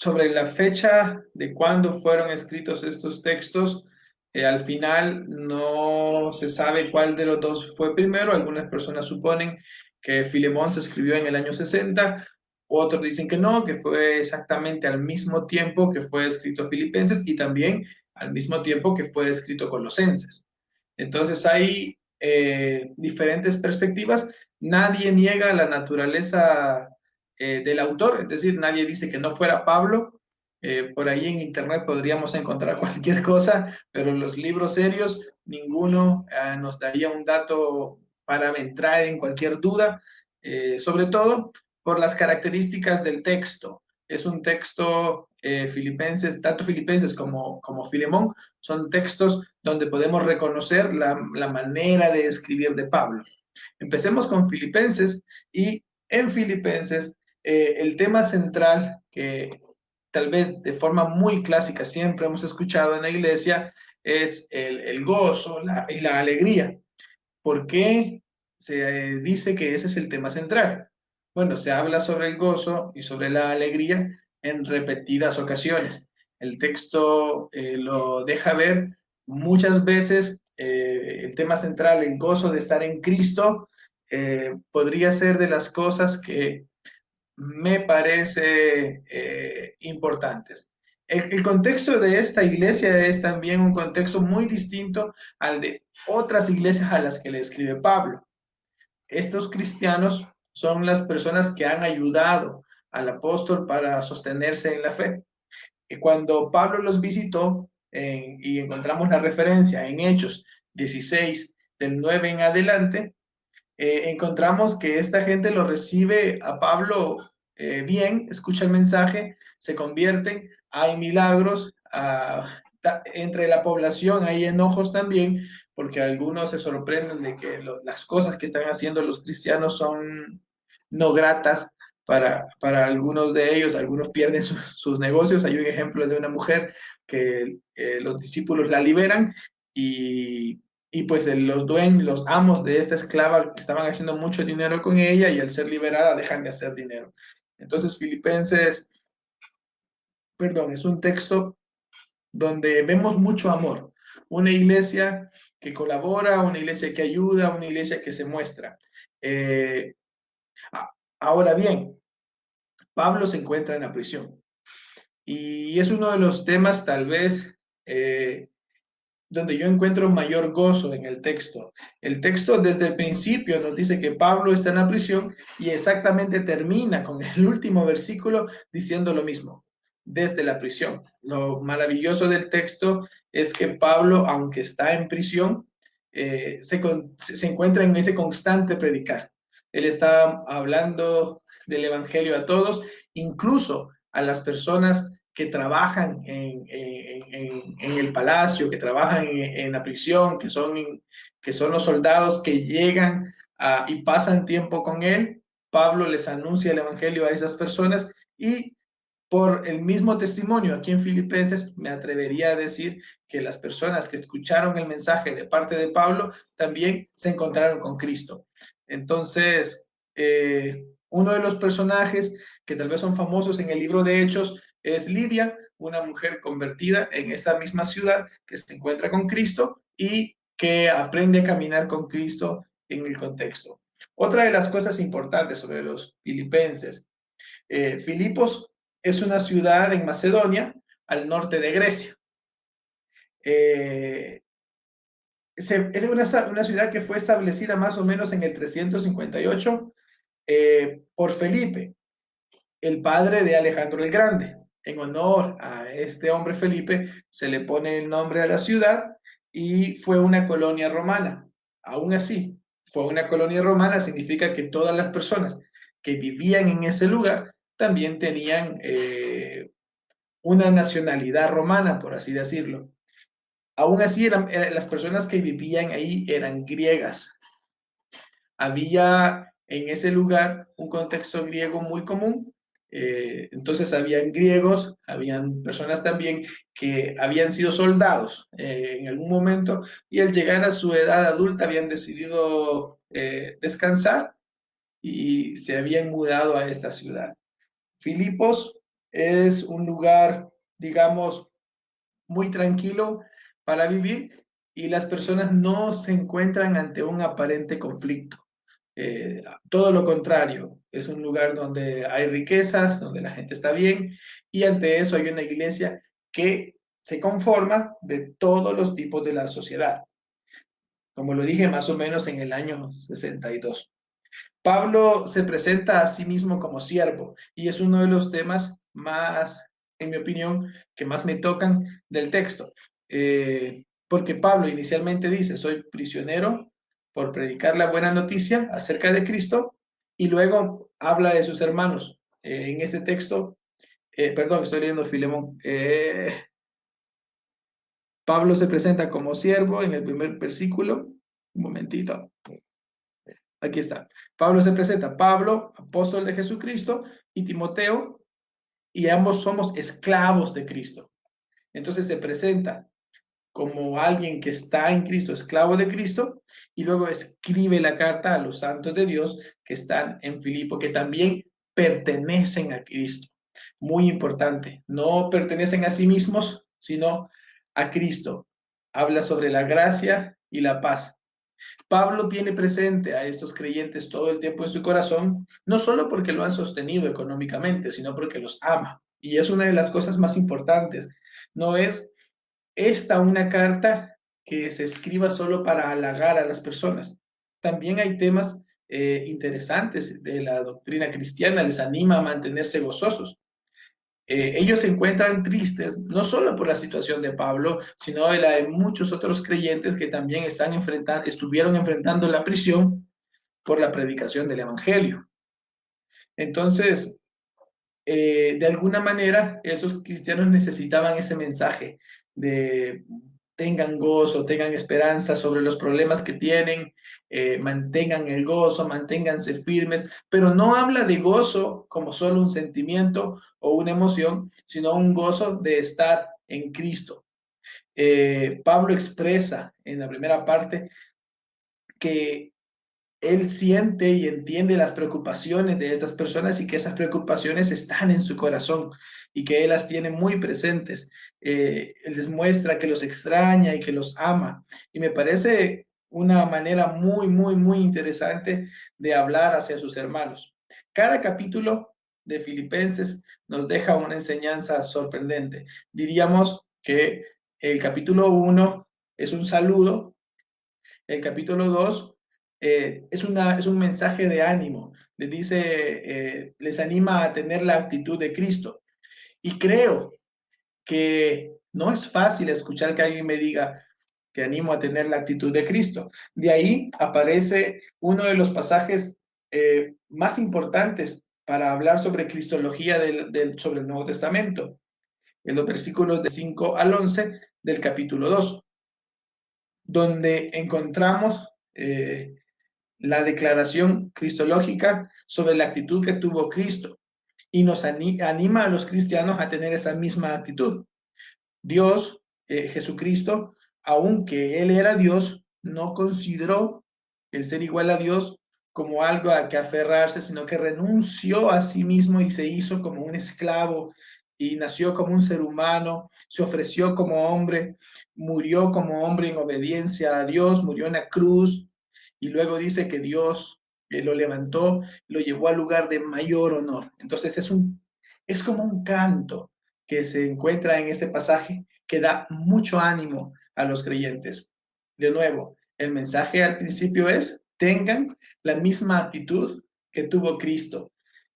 sobre la fecha de cuándo fueron escritos estos textos, al final no se sabe cuál de los dos fue primero. Algunas personas suponen que Filemón se escribió en el año 60, otros dicen que no, que fue exactamente al mismo tiempo que fue escrito Filipenses y también al mismo tiempo que fue escrito Colosenses. Entonces hay diferentes perspectivas. Nadie niega la naturaleza del autor, es decir, nadie dice que no fuera Pablo. Por ahí en internet podríamos encontrar cualquier cosa, pero los libros serios, ninguno nos daría un dato para entrar en cualquier duda, sobre todo por las características del texto. Es un texto filipenses, tanto filipenses como Filemón, son textos donde podemos reconocer la manera de escribir de Pablo. Empecemos con Filipenses y en Filipenses el tema central que tal vez de forma muy clásica siempre hemos escuchado en la iglesia es el gozo y la alegría. ¿Por qué se dice que ese es el tema central? Bueno, se habla sobre el gozo y sobre la alegría en repetidas ocasiones. El texto lo deja ver muchas veces. El tema central, el gozo de estar en Cristo, podría ser de las cosas que me parece importantes. El contexto de esta iglesia es también un contexto muy distinto al de otras iglesias a las que le escribe Pablo. Estos cristianos son las personas que han ayudado al apóstol para sostenerse en la fe. Y cuando Pablo los visitó, y encontramos la referencia en Hechos 16, del 9 en adelante, encontramos que esta gente lo recibe a Pablo bien, escucha el mensaje, se convierten, hay milagros, entre la población hay enojos también, porque algunos se sorprenden de que las cosas que están haciendo los cristianos son no gratas para algunos de ellos. Algunos pierden sus negocios. Hay un ejemplo de una mujer que los discípulos la liberan y pues los dueños, los amos de esta esclava estaban haciendo mucho dinero con ella y al ser liberada dejan de hacer dinero. Entonces, Filipenses, perdón, es un texto donde vemos mucho amor. Una iglesia que colabora, una iglesia que ayuda, una iglesia que se muestra. Eh, Ahora bien, Pablo se encuentra en la prisión y es uno de los temas tal vez donde yo encuentro mayor gozo en el texto. El texto desde el principio nos dice que Pablo está en la prisión y exactamente termina con el último versículo diciendo lo mismo, desde la prisión. Lo maravilloso del texto es que Pablo, aunque está en prisión, se encuentra en ese constante predicar. Él está hablando del Evangelio a todos, incluso a las personas que trabajan en el palacio, que trabajan la prisión, que son los soldados que llegan y pasan tiempo con él. Pablo les anuncia el Evangelio a esas personas y por el mismo testimonio aquí en Filipenses, me atrevería a decir que las personas que escucharon el mensaje de parte de Pablo también se encontraron con Cristo. Entonces, uno de los personajes que tal vez son famosos en el libro de Hechos es Lidia, una mujer convertida en esta misma ciudad que se encuentra con Cristo y que aprende a caminar con Cristo en el contexto. Otra de las cosas importantes sobre los filipenses, Filipos es una ciudad en Macedonia, al norte de Grecia. Eh, es una ciudad que fue establecida más o menos en el 358 por Felipe, el padre de Alejandro el Grande. En honor a este hombre Felipe se le pone el nombre a la ciudad y fue una colonia romana. Aún así, fue una colonia romana significa que todas las personas que vivían en ese lugar también tenían una nacionalidad romana, por así decirlo. Aún así, las personas que vivían ahí eran griegas. Había en ese lugar un contexto griego muy común. Entonces habían griegos, habían personas también que habían sido soldados en algún momento y al llegar a su edad adulta habían decidido descansar y se habían mudado a esta ciudad. Filipos es un lugar, digamos, muy tranquilo para vivir y las personas no se encuentran ante un aparente conflicto. Todo lo contrario, es un lugar donde hay riquezas, donde la gente está bien y ante eso hay una iglesia que se conforma de todos los tipos de la sociedad, como lo dije más o menos en el año 62. Pablo se presenta a sí mismo como siervo y es uno de los temas más, en mi opinión, que más me tocan del texto. Porque Pablo inicialmente dice, soy prisionero por predicar la buena noticia acerca de Cristo y luego habla de sus hermanos. En este texto, perdón, estoy leyendo Filemón. Pablo se presenta como siervo en el primer versículo. Un momentito. Aquí está. Pablo se presenta, Pablo, apóstol de Jesucristo, y Timoteo, y ambos somos esclavos de Cristo. Entonces se presenta como alguien que está en Cristo, esclavo de Cristo, y luego escribe la carta a los santos de Dios que están en Filipo, que también pertenecen a Cristo. Muy importante, no pertenecen a sí mismos, sino a Cristo. Habla sobre la gracia y la paz. Pablo tiene presente a estos creyentes todo el tiempo en su corazón, no solo porque lo han sostenido económicamente, sino porque los ama. Y es una de las cosas más importantes. No es esta una carta que se escriba solo para halagar a las personas. También hay temas interesantes de la doctrina cristiana, les anima a mantenerse gozosos. Ellos se encuentran tristes no solo por la situación de Pablo, sino de la de muchos otros creyentes que también estuvieron enfrentando la prisión por la predicación del Evangelio. Entonces, de alguna manera, esos cristianos necesitaban ese mensaje de tengan gozo, tengan esperanza sobre los problemas que tienen, mantengan el gozo, manténganse firmes, pero no habla de gozo como solo un sentimiento o una emoción, sino un gozo de estar en Cristo. Pablo expresa en la primera parte que él siente y entiende las preocupaciones de estas personas y que esas preocupaciones están en su corazón y que él las tiene muy presentes. Él les muestra que los extraña y que los ama. Y me parece una manera muy, muy, muy interesante de hablar hacia sus hermanos. Cada capítulo de Filipenses nos deja una enseñanza sorprendente. Diríamos que el capítulo 1 es un saludo, el capítulo 2 es un mensaje de ánimo. Les dice, les anima a tener la actitud de Cristo. Y creo que no es fácil escuchar que alguien me diga, te animo a tener la actitud de Cristo. De ahí aparece uno de los pasajes más importantes para hablar sobre cristología sobre el Nuevo Testamento, en los versículos de 5 al 11 del capítulo 2, donde encontramos la declaración cristológica sobre la actitud que tuvo Cristo y nos anima a los cristianos a tener esa misma actitud. Dios, Jesucristo, aunque Él era Dios, no consideró el ser igual a Dios como algo a que aferrarse, sino que renunció a sí mismo y se hizo como un esclavo y nació como un ser humano, se ofreció como hombre, murió como hombre en obediencia a Dios, murió en la cruz y luego dice que Dios lo levantó, lo llevó al lugar de mayor honor. Entonces es como un canto que se encuentra en este pasaje que da mucho ánimo a los creyentes. De nuevo, el mensaje al principio es, tengan la misma actitud que tuvo Cristo.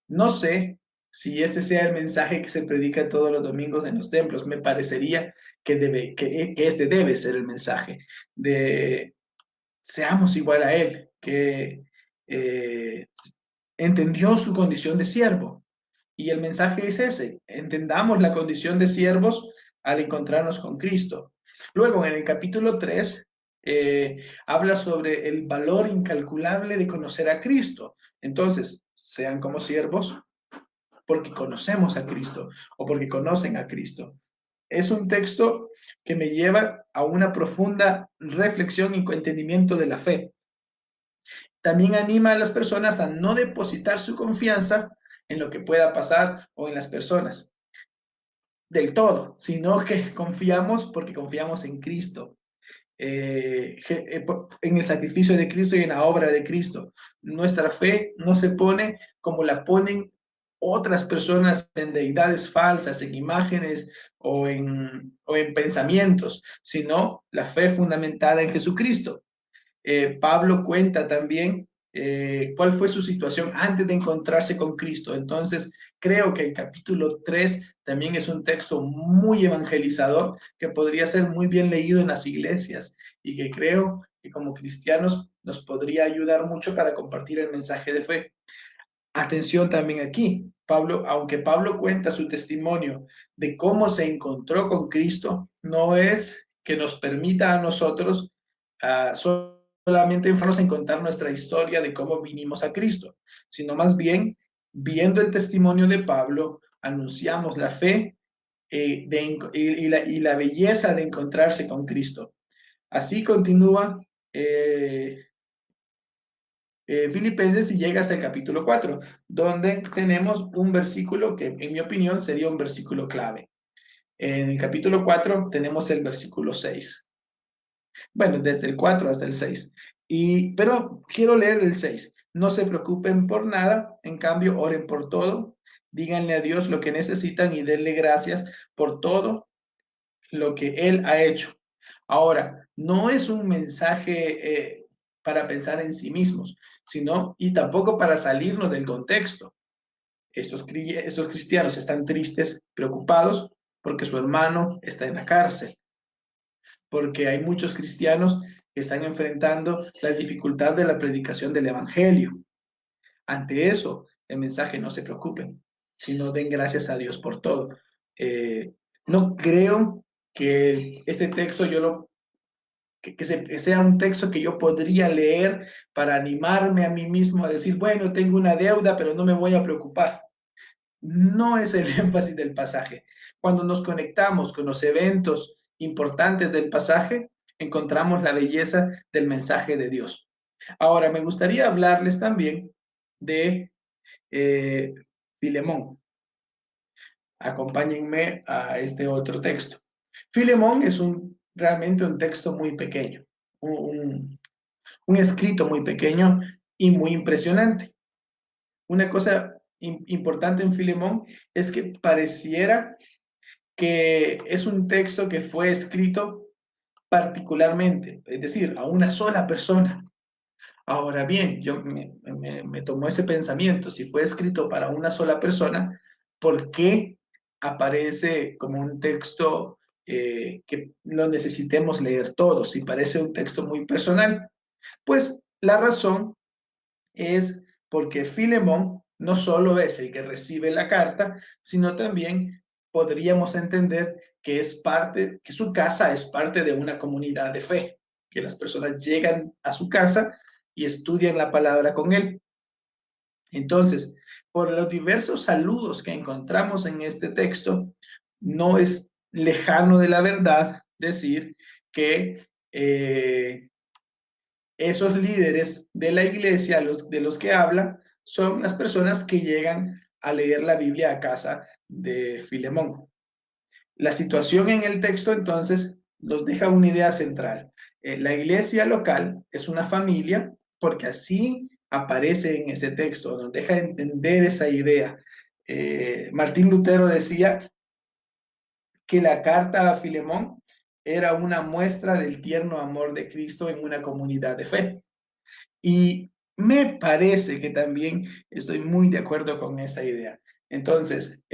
No sé si ese sea el mensaje que se predica todos los domingos en los templos. Me parecería que este debe ser el mensaje de seamos igual a Él, que eh, entendió su condición de siervo. Y el mensaje es ese, entendamos la condición de siervos al encontrarnos con Cristo. Luego, en el capítulo 3, habla sobre el valor incalculable de conocer a Cristo. Entonces, sean como siervos porque conocemos a Cristo o porque conocen a Cristo. Es un texto que me lleva a una profunda reflexión y entendimiento de la fe. También anima a las personas a no depositar su confianza en lo que pueda pasar o en las personas. del todo, sino que confiamos porque confiamos en Cristo, en el sacrificio de Cristo y en la obra de Cristo. Nuestra fe no se pone como la ponen otras personas en deidades falsas, en imágenes o en pensamientos, sino la fe fundamentada en Jesucristo. Pablo cuenta también cuál fue su situación antes de encontrarse con Cristo. Entonces, creo que el capítulo 3 también es un texto muy evangelizador que podría ser muy bien leído en las iglesias y que creo que como cristianos nos podría ayudar mucho para compartir el mensaje de fe. Atención también aquí, Pablo, aunque Pablo cuenta su testimonio de cómo se encontró con Cristo, no es que nos permita a nosotros solamente enfocarnos en contar nuestra historia de cómo vinimos a Cristo, sino más bien, viendo el testimonio de Pablo, anunciamos la fe y la belleza de encontrarse con Cristo. Así continúa Filipenses y llega hasta el capítulo 4, donde tenemos un versículo que en mi opinión sería un versículo clave. En el capítulo 4 tenemos el versículo 6. Bueno, desde el 4 hasta el 6. Pero quiero leer el 6. No se preocupen por nada, en cambio oren por todo, díganle a Dios lo que necesitan y denle gracias por todo lo que Él ha hecho. Ahora, no es un mensaje para pensar en sí mismos, sino y tampoco para salirnos del contexto. Estos cristianos están tristes, preocupados, porque su hermano está en la cárcel, porque hay muchos cristianos que están enfrentando la dificultad de la predicación del Evangelio. Ante eso, el mensaje: no se preocupen, sino den gracias a Dios por todo. No creo que este texto que sea un texto que yo podría leer para animarme a mí mismo a decir, bueno, tengo una deuda, pero no me voy a preocupar. No es el énfasis del pasaje. Cuando nos conectamos con los eventos importantes del pasaje, encontramos la belleza del mensaje de Dios. Ahora, me gustaría hablarles también de Filemón. Acompáñenme a este otro texto. Filemón es realmente un texto muy pequeño, un escrito muy pequeño y muy impresionante. Una cosa importante en Filemón es que pareciera que es un texto que fue escrito particularmente, es decir, a una sola persona. Ahora bien, me tomó ese pensamiento: si fue escrito para una sola persona, ¿por qué aparece como un texto que lo necesitemos leer todos? Si parece un texto muy personal. Pues la razón es porque Filemón no solo es el que recibe la carta, sino también podríamos entender que que su casa es parte de una comunidad de fe, que las personas llegan a su casa y estudian la palabra con él. Entonces, por los diversos saludos que encontramos en este texto, no es lejano de la verdad decir que esos líderes de la iglesia, de los que habla, son las personas que llegan a leer la Biblia a casa de Filemón. La situación en el texto entonces nos deja una idea central. La iglesia local es una familia, porque así aparece en este texto, nos deja entender esa idea. Martín Lutero decía que la carta a Filemón era una muestra del tierno amor de Cristo en una comunidad de fe. Y me parece que también estoy muy de acuerdo con esa idea. Entonces,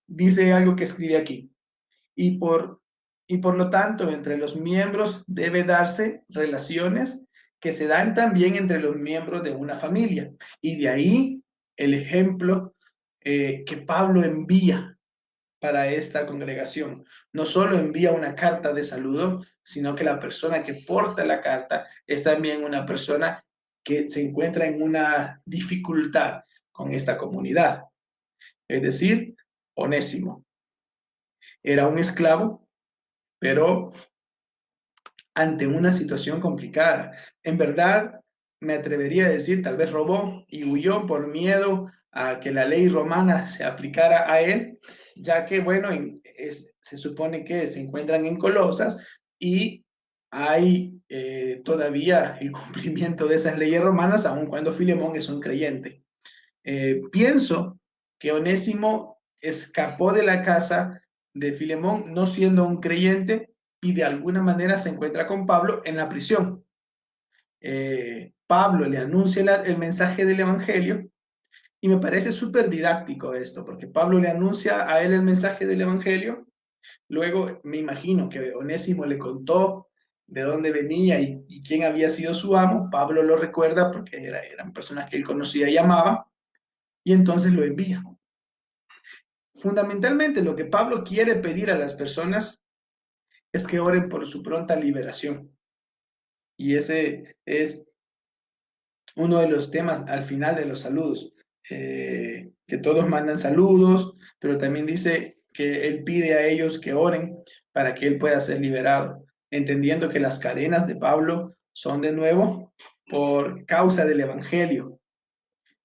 dice algo que escribe aquí. Y por lo tanto, entre los miembros debe darse relaciones que se dan también entre los miembros de una familia. Y de ahí el ejemplo que Pablo envía para esta congregación. No solo envía una carta de saludo, sino que la persona que porta la carta es también una persona que se encuentra en una dificultad con esta comunidad. Es decir, Onésimo. Era un esclavo, pero ante una situación complicada. En verdad, me atrevería a decir, tal vez robó y huyó por miedo a que la ley romana se aplicara a él, ya que, bueno, se supone que se encuentran en Colosas y hay todavía el cumplimiento de esas leyes romanas, aun cuando Filemón es un creyente. Pienso que Onésimo escapó de la casa de Filemón no siendo un creyente y de alguna manera se encuentra con Pablo en la prisión. Pablo le anuncia el mensaje del Evangelio y me parece súper didáctico esto, porque Pablo le anuncia a él el mensaje del Evangelio. Luego me imagino que Onésimo le contó de dónde venía y quién había sido su amo. Pablo lo recuerda porque eran personas que él conocía y amaba, y entonces lo envía. Fundamentalmente lo que Pablo quiere pedir a las personas es que oren por su pronta liberación. Y ese es uno de los temas al final de los saludos, que todos mandan saludos, pero también dice que él pide a ellos que oren para que él pueda ser liberado, entendiendo que las cadenas de Pablo son de nuevo por causa del Evangelio.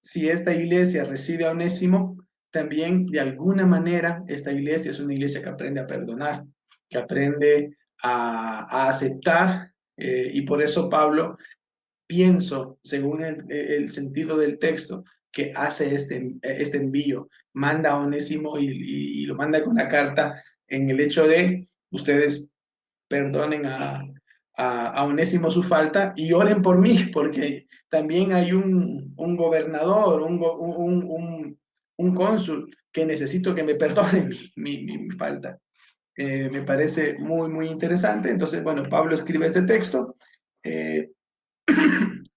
Si esta iglesia recibe a Onésimo, también de alguna manera esta iglesia es una iglesia que aprende a perdonar, que aprende a aceptar, y por eso Pablo, pienso, según el sentido del texto, que hace este envío, manda a Onésimo y lo manda con una carta en el hecho de ustedes perdonen a Onésimo su falta y oren por mí, porque también hay un gobernador, un cónsul que necesito que me perdone mi falta. Me parece muy, muy interesante. Entonces, bueno, Pablo escribe este texto. Eh,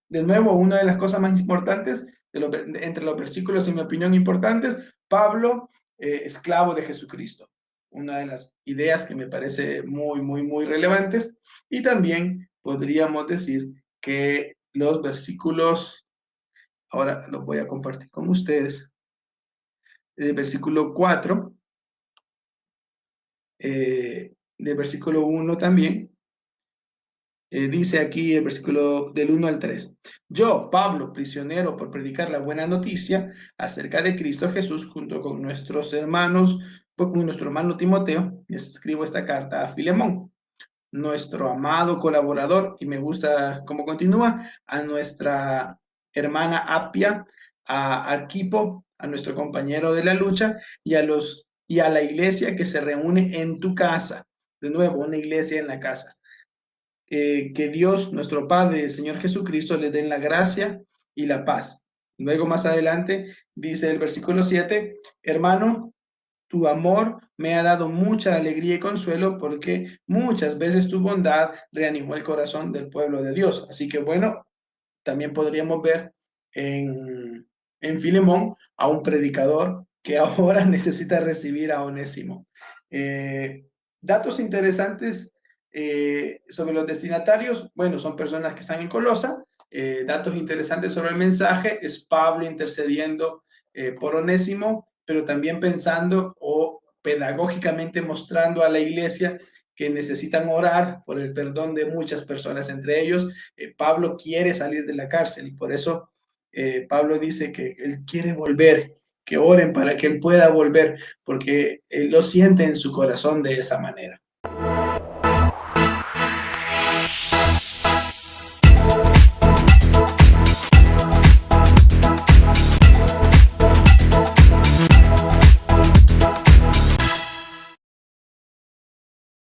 de nuevo, una de las cosas más importantes, entre los versículos, en mi opinión, importantes, Pablo, esclavo de Jesucristo. Una de las ideas que me parece muy, muy, muy relevantes. Y también podríamos decir que los versículos, ahora los voy a compartir con ustedes, el versículo 4, del versículo 1 también, dice aquí el versículo del 1 al 3. Yo, Pablo, prisionero por predicar la buena noticia acerca de Cristo Jesús, junto con nuestros hermanos, con nuestro hermano Timoteo, les escribo esta carta a Filemón, nuestro amado colaborador, y me gusta cómo continúa, a nuestra hermana Apia, a Arquipo, a nuestro compañero de la lucha, y a la iglesia que se reúne en tu casa. De nuevo, una iglesia en la casa. Que Dios, nuestro Padre, el Señor Jesucristo, les den la gracia y la paz. Luego más adelante dice el versículo 7, hermano, tu amor me ha dado mucha alegría y consuelo porque muchas veces tu bondad reanimó el corazón del pueblo de Dios. Así que bueno, también podríamos ver en Filemón a un predicador que ahora necesita recibir a Onésimo. Eh, Datos interesantes sobre los destinatarios. Bueno, son personas que están en Colosa. Datos interesantes sobre el mensaje es Pablo intercediendo por Onésimo, pero también pensando o pedagógicamente mostrando a la iglesia que necesitan orar por el perdón de muchas personas, entre ellos Pablo quiere salir de la cárcel y por eso Pablo dice que él quiere volver, que oren para que él pueda volver, porque él lo siente en su corazón de esa manera.